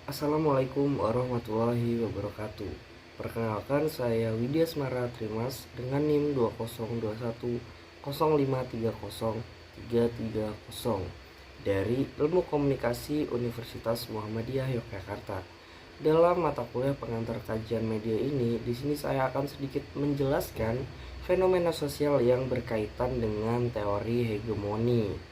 Assalamualaikum warahmatullahi wabarakatuh. Perkenalkan, saya Widya Smara Trimas dengan NIM 202105303330 dari Ilmu Komunikasi Universitas Muhammadiyah Yogyakarta. Dalam mata kuliah pengantar kajian media ini, di sini saya akan sedikit menjelaskan fenomena sosial yang berkaitan dengan teori hegemoni.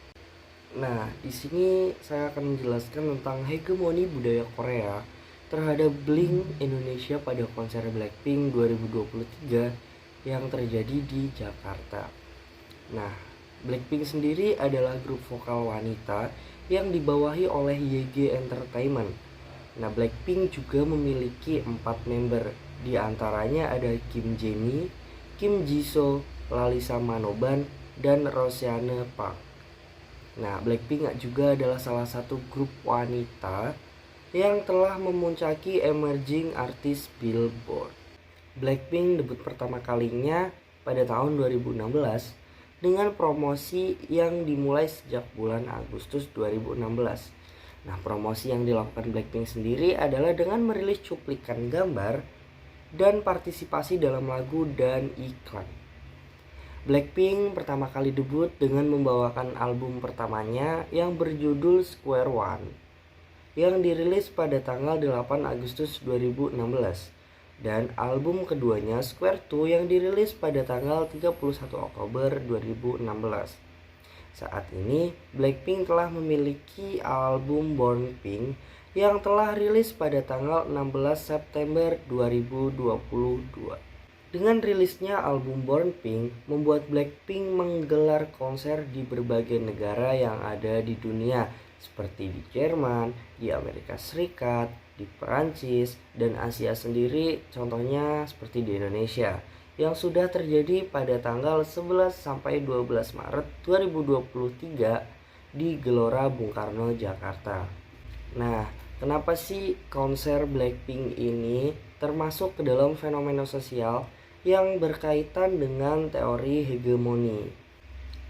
Nah, di sini saya akan menjelaskan tentang hegemoni budaya Korea terhadap Blink Indonesia pada konser Blackpink 2023 yang terjadi di Jakarta. Nah, Blackpink sendiri adalah grup vokal wanita yang dibawahi oleh YG Entertainment. Nah, Blackpink juga memiliki 4 member. Di antaranya ada Kim Jennie, Kim Jisoo, Lalisa Manoban, dan Rosianne Park. Nah, Blackpink juga adalah salah satu grup wanita yang telah memuncaki Emerging Artist Billboard. Blackpink debut pertama kalinya pada tahun 2016 dengan promosi yang dimulai sejak bulan Agustus 2016. Nah, promosi yang dilakukan Blackpink sendiri adalah dengan merilis cuplikan gambar dan partisipasi dalam lagu dan iklan. Blackpink pertama kali debut dengan membawakan album pertamanya yang berjudul Square One yang dirilis pada tanggal 8 Agustus 2016 dan album keduanya Square Two yang dirilis pada tanggal 31 Oktober 2016. Saat ini Blackpink telah memiliki album Born Pink yang telah rilis pada tanggal 16 September 2022. Dengan rilisnya album Born Pink membuat Blackpink menggelar konser di berbagai negara yang ada di dunia seperti di Jerman, di Amerika Serikat, di Perancis, dan Asia sendiri, contohnya seperti di Indonesia yang sudah terjadi pada tanggal 11 sampai 12 Maret 2023 di Gelora Bung Karno, Jakarta. Nah, kenapa sih konser Blackpink ini termasuk ke dalam fenomena sosial yang berkaitan dengan teori hegemoni?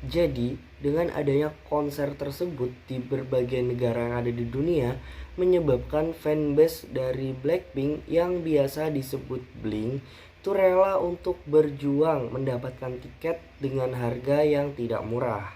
Jadi, dengan adanya konser tersebut di berbagai negara yang ada di dunia menyebabkan fanbase dari Blackpink yang biasa disebut Blink itu rela untuk berjuang mendapatkan tiket dengan harga yang tidak murah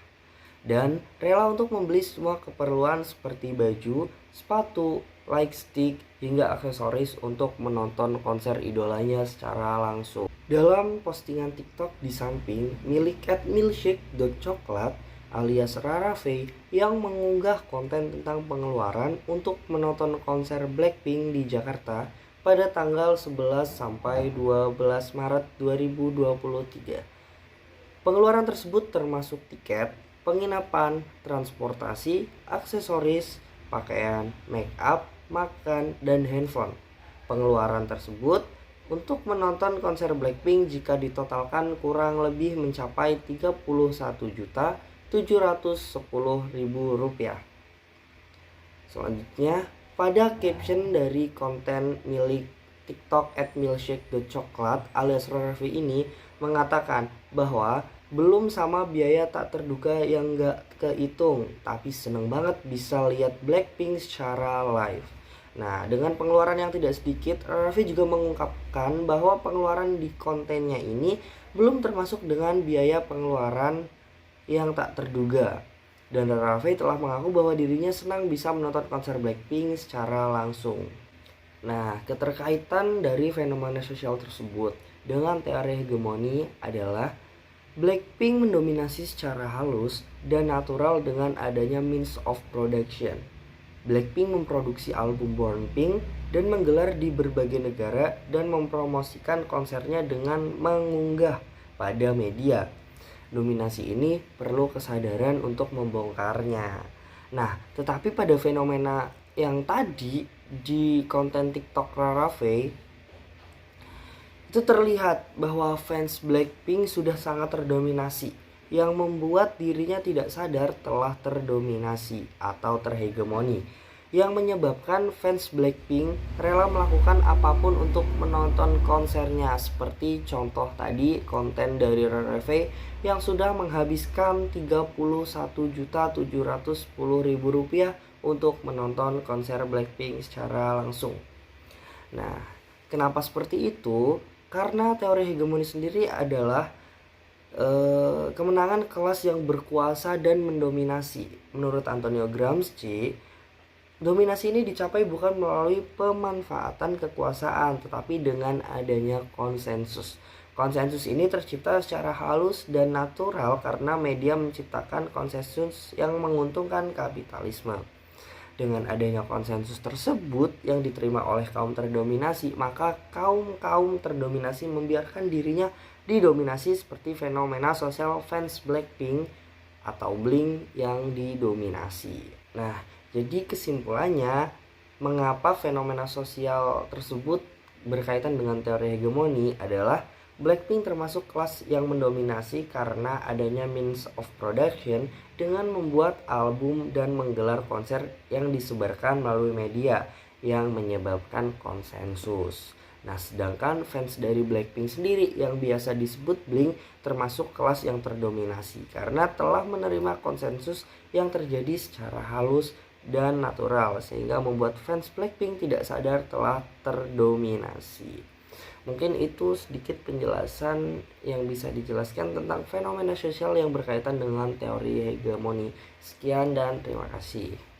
dan rela untuk membeli semua keperluan seperti baju, sepatu, light stick, hingga aksesoris untuk menonton konser idolanya secara langsung. Dalam postingan TikTok di samping milik @milkshake.coklat alias Rara Faye yang mengunggah konten tentang pengeluaran untuk menonton konser Blackpink di Jakarta pada tanggal 11 sampai 12 Maret 2023. Pengeluaran tersebut termasuk tiket, penginapan, transportasi, aksesoris, pakaian, make up, makan, dan handphone. Pengeluaran tersebut untuk menonton konser Blackpink jika ditotalkan kurang lebih mencapai Rp31.710.000. Selanjutnya, pada caption dari konten milik TikTok @milkshake.coklat alias Rorvi ini mengatakan bahwa belum sama biaya tak terduga yang gak kehitung, tapi seneng banget bisa lihat Blackpink secara live. Nah, dengan pengeluaran yang tidak sedikit, Raffi juga mengungkapkan bahwa pengeluaran di kontennya ini belum termasuk dengan biaya pengeluaran yang tak terduga. Dan Raffi telah mengaku bahwa dirinya senang bisa menonton konser Blackpink secara langsung. Nah, keterkaitan dari fenomena sosial tersebut dengan teori hegemoni adalah Blackpink mendominasi secara halus dan natural dengan adanya means of production. Blackpink memproduksi album Born Pink dan menggelar di berbagai negara dan mempromosikan konsernya dengan mengunggah pada media. Dominasi ini perlu kesadaran untuk membongkarnya. Nah, tetapi pada fenomena yang tadi di konten TikTok Rara Faye itu terlihat bahwa fans Blackpink sudah sangat terdominasi yang membuat dirinya tidak sadar telah terdominasi atau terhegemoni yang menyebabkan fans Blackpink rela melakukan apapun untuk menonton konsernya, seperti contoh tadi konten dari Roreve yang sudah menghabiskan Rp31.710.000 untuk menonton konser Blackpink secara langsung. Nah, kenapa seperti itu? Karena teori hegemoni sendiri adalah kemenangan kelas yang berkuasa dan mendominasi. Menurut Antonio Gramsci, dominasi ini dicapai bukan melalui pemanfaatan kekuasaan, tetapi dengan adanya konsensus. Konsensus ini tercipta secara halus dan natural karena media menciptakan konsensus yang menguntungkan kapitalisme. Dengan adanya konsensus tersebut yang diterima oleh kaum terdominasi, maka kaum terdominasi membiarkan dirinya didominasi seperti fenomena sosial fans Blackpink atau Blink yang didominasi. Nah, jadi kesimpulannya, mengapa fenomena sosial tersebut berkaitan dengan teori hegemoni adalah Blackpink termasuk kelas yang mendominasi karena adanya means of production dengan membuat album dan menggelar konser yang disebarkan melalui media yang menyebabkan konsensus. Nah, sedangkan fans dari Blackpink sendiri yang biasa disebut Blink termasuk kelas yang terdominasi karena telah menerima konsensus yang terjadi secara halus dan natural sehingga membuat fans Blackpink tidak sadar telah terdominasi. Mungkin itu sedikit penjelasan yang bisa dijelaskan tentang fenomena sosial yang berkaitan dengan teori hegemoni. Sekian dan terima kasih.